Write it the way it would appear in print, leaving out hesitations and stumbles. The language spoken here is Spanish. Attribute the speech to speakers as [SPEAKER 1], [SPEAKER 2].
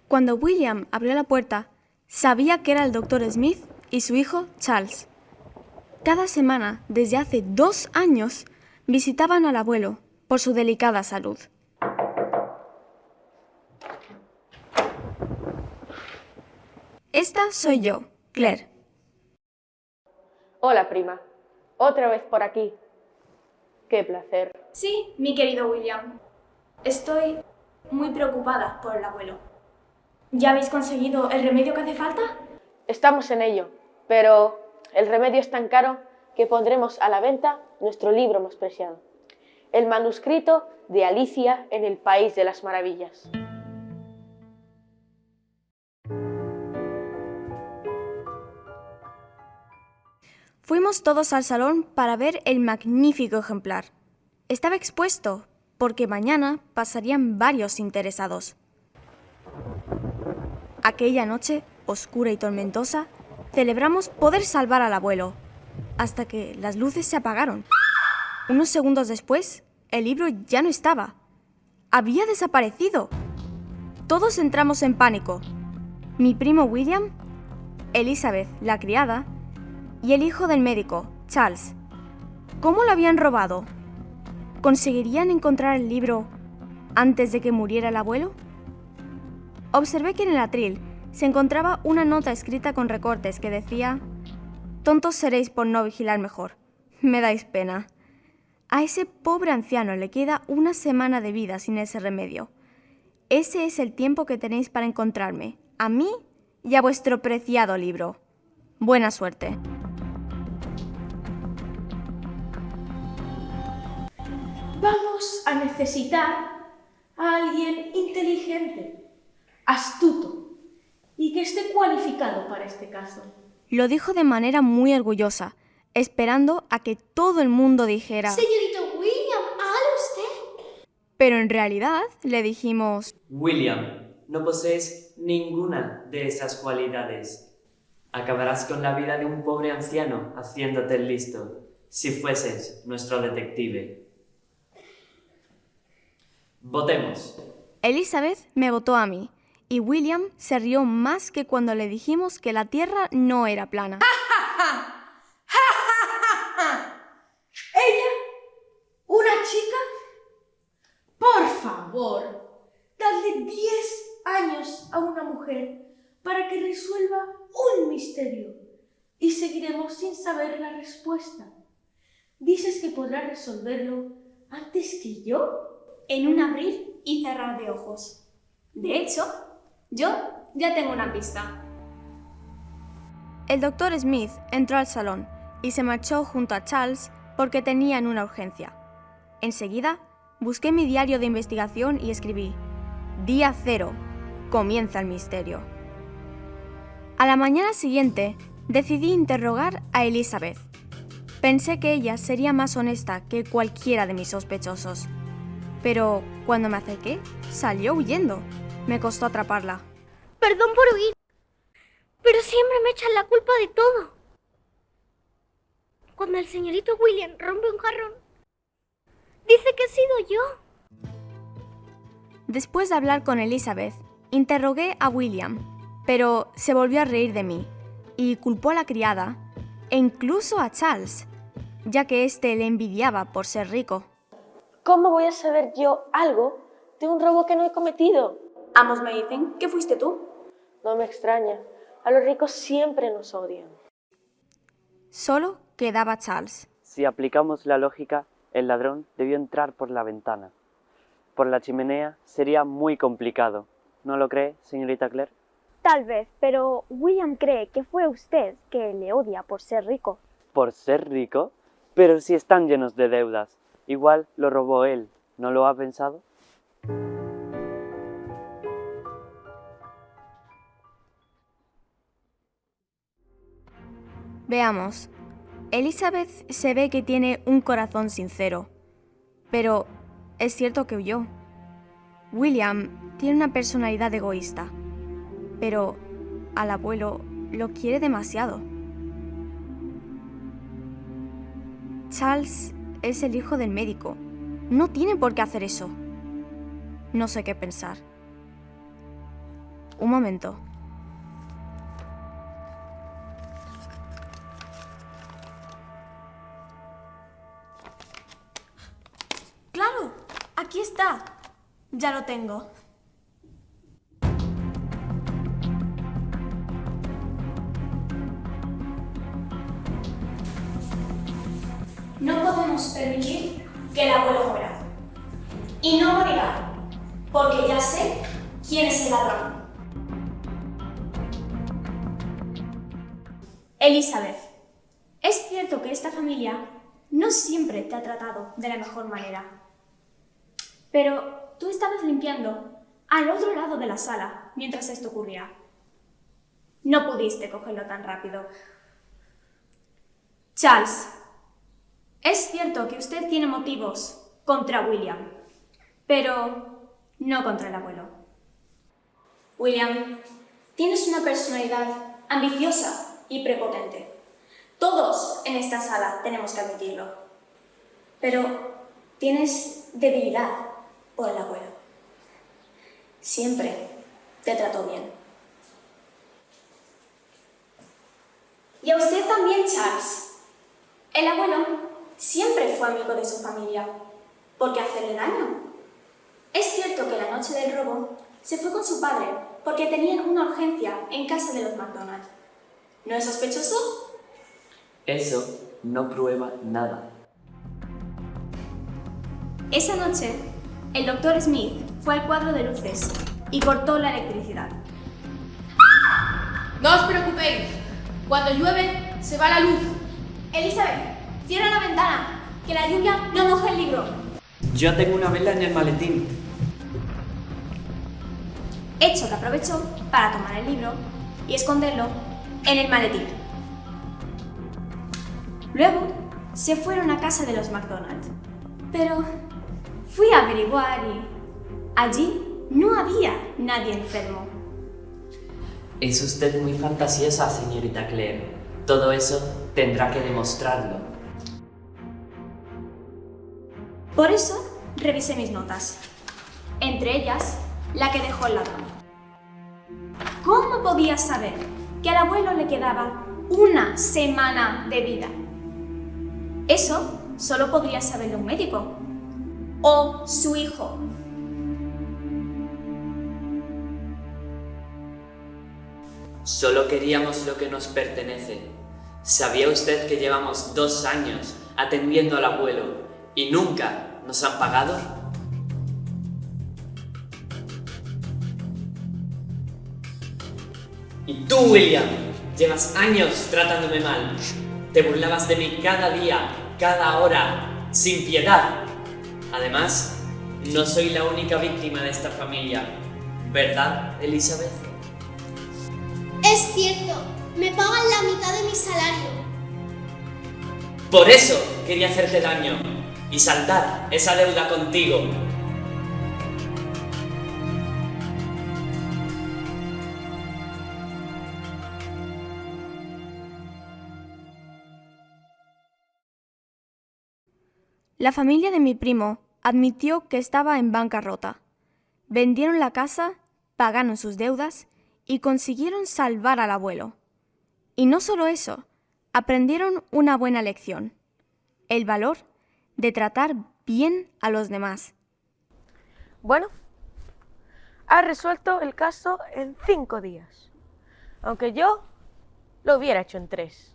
[SPEAKER 1] Cuando William abrió la puerta, sabía que era el Dr. Smith y su hijo Charles. Cada semana, desde hace 2 años, visitaban al abuelo por su delicada salud. Esta soy yo, Claire.
[SPEAKER 2] Hola, prima. Otra vez por aquí. Qué placer.
[SPEAKER 1] Sí, mi querido William. Estoy muy preocupada por el abuelo. ¿Ya habéis conseguido el remedio que hace falta?
[SPEAKER 2] Estamos en ello, pero el remedio es tan caro que pondremos a la venta nuestro libro más preciado, el manuscrito de Alicia en el País de las Maravillas.
[SPEAKER 1] Fuimos todos al salón para ver el magnífico ejemplar. Estaba expuesto porque mañana pasarían varios interesados. Aquella noche, oscura y tormentosa, celebramos poder salvar al abuelo, hasta que las luces se apagaron. Unos segundos después, el libro ya no estaba. Había desaparecido. Todos entramos en pánico. Mi primo William, Elizabeth, la criada, y el hijo del médico, Charles. ¿Cómo lo habían robado? ¿Conseguirían encontrar el libro antes de que muriera el abuelo? Observé que en el atril se encontraba una nota escrita con recortes que decía: «Tontos seréis por no vigilar mejor. Me dais pena». A ese pobre anciano le queda 1 semana de vida sin ese remedio. Ese es el tiempo que tenéis para encontrarme, a mí y a vuestro preciado libro. Buena suerte.
[SPEAKER 3] Vamos a necesitar a alguien inteligente, astuto y que esté cualificado para este caso.
[SPEAKER 1] Lo dijo de manera muy orgullosa, esperando a que todo el mundo dijera:
[SPEAKER 4] Señorito William, ¿hable usted?
[SPEAKER 1] Pero en realidad le dijimos:
[SPEAKER 5] William, no posees ninguna de esas cualidades. Acabarás con la vida de un pobre anciano haciéndote el listo, si fueses nuestro detective. Votemos.
[SPEAKER 1] Elizabeth me votó a mí, y William se rió más que cuando le dijimos que la Tierra no era plana.
[SPEAKER 3] ¿Ella? ¿Una chica? Por favor, dadle 10 años a una mujer para que resuelva un misterio y seguiremos sin saber la respuesta. ¿Dices que podrá resolverlo antes que yo?
[SPEAKER 6] En un abrir y cerrar de ojos. De hecho, yo ya tengo una pista.
[SPEAKER 1] El Dr. Smith entró al salón y se marchó junto a Charles porque tenían una urgencia. Enseguida, busqué mi diario de investigación y escribí: Día 0. Comienza el misterio. A la mañana siguiente, decidí interrogar a Elizabeth. Pensé que ella sería más honesta que cualquiera de mis sospechosos. Pero cuando me acerqué, salió huyendo. Me costó atraparla.
[SPEAKER 4] Perdón por huir, pero siempre me echan la culpa de todo. Cuando el señorito William rompe un jarrón, dice que he sido yo.
[SPEAKER 1] Después de hablar con Elizabeth, interrogué a William, pero se volvió a reír de mí y culpó a la criada e incluso a Charles, ya que éste le envidiaba por ser rico.
[SPEAKER 2] ¿Cómo voy a saber yo algo de un robo que no he cometido?
[SPEAKER 6] Ambos me dicen que fuiste tú.
[SPEAKER 2] No me extraña. A los ricos siempre nos odian.
[SPEAKER 1] Solo quedaba Charles.
[SPEAKER 5] Si aplicamos la lógica, el ladrón debió entrar por la ventana. Por la chimenea sería muy complicado. ¿No lo cree, señorita Claire?
[SPEAKER 7] Tal vez, pero William cree que fue usted que le odia por ser rico.
[SPEAKER 5] ¿Por ser rico? Pero si están llenos de deudas. Igual lo robó él. ¿No lo ha pensado?
[SPEAKER 1] Veamos. Elizabeth se ve que tiene un corazón sincero, pero es cierto que huyó. William tiene una personalidad egoísta, pero al abuelo lo quiere demasiado. Charles es el hijo del médico. No tiene por qué hacer eso. No sé qué pensar. un momento.
[SPEAKER 6] ¡Claro! Aquí está. Ya lo tengo. No podemos permitir que el abuelo muera. Y no morirá, porque ya sé quién es el ladrón. Elizabeth, es cierto que esta familia no siempre te ha tratado de la mejor manera. Pero tú estabas limpiando al otro lado de la sala mientras esto ocurría. No pudiste cogerlo tan rápido. Charles, es cierto que usted tiene motivos contra William, pero no contra el abuelo. William, tienes una personalidad ambiciosa y prepotente. Todos en esta sala tenemos que admitirlo. Pero tienes debilidad por el abuelo. Siempre te trató bien. Y a usted también, Charles. El abuelo siempre fue amigo de su familia. ¿Por qué hacerle daño? Es cierto que la noche del robo se fue con su padre porque tenían una urgencia en casa de los McDonald. ¿No es sospechoso?
[SPEAKER 5] Eso no prueba nada.
[SPEAKER 6] Esa noche, el doctor Smith fue al cuadro de luces y cortó la electricidad.
[SPEAKER 3] No os preocupéis. Cuando llueve, se va la luz.
[SPEAKER 6] Elizabeth, cierra la ventana, que la lluvia no moje el libro.
[SPEAKER 5] Yo tengo una vela en el maletín.
[SPEAKER 6] Edson aprovechó para tomar el libro y esconderlo en el maletín. Luego se fueron a casa de los McDonald. Pero fui a averiguar y allí no había nadie enfermo.
[SPEAKER 5] Es usted muy fantasiosa, señorita Claire. Todo eso tendrá que demostrarlo.
[SPEAKER 6] Por eso revisé mis notas, entre ellas la que dejó el ladrón. ¿Cómo podía saber que al abuelo le quedaba una semana de vida? Eso solo podría saberlo un médico o su hijo.
[SPEAKER 5] Solo queríamos lo que nos pertenece. ¿Sabía usted que llevamos 2 años atendiendo al abuelo y nunca nos han pagado? Y tú, William, llevas años tratándome mal. Te burlabas de mí cada día, cada hora, sin piedad. Además, no soy la única víctima de esta familia, ¿verdad, Elizabeth?
[SPEAKER 4] Es cierto, me pagan la mitad de mi salario.
[SPEAKER 5] Por eso quería hacerte daño y saldar esa deuda contigo.
[SPEAKER 1] La familia de mi primo admitió que estaba en bancarrota. Vendieron la casa, pagaron sus deudas y consiguieron salvar al abuelo. Y no solo eso, aprendieron una buena lección: el valor de tratar bien a los demás.
[SPEAKER 2] Bueno, has resuelto el caso en 5 días, aunque yo lo hubiera hecho en 3.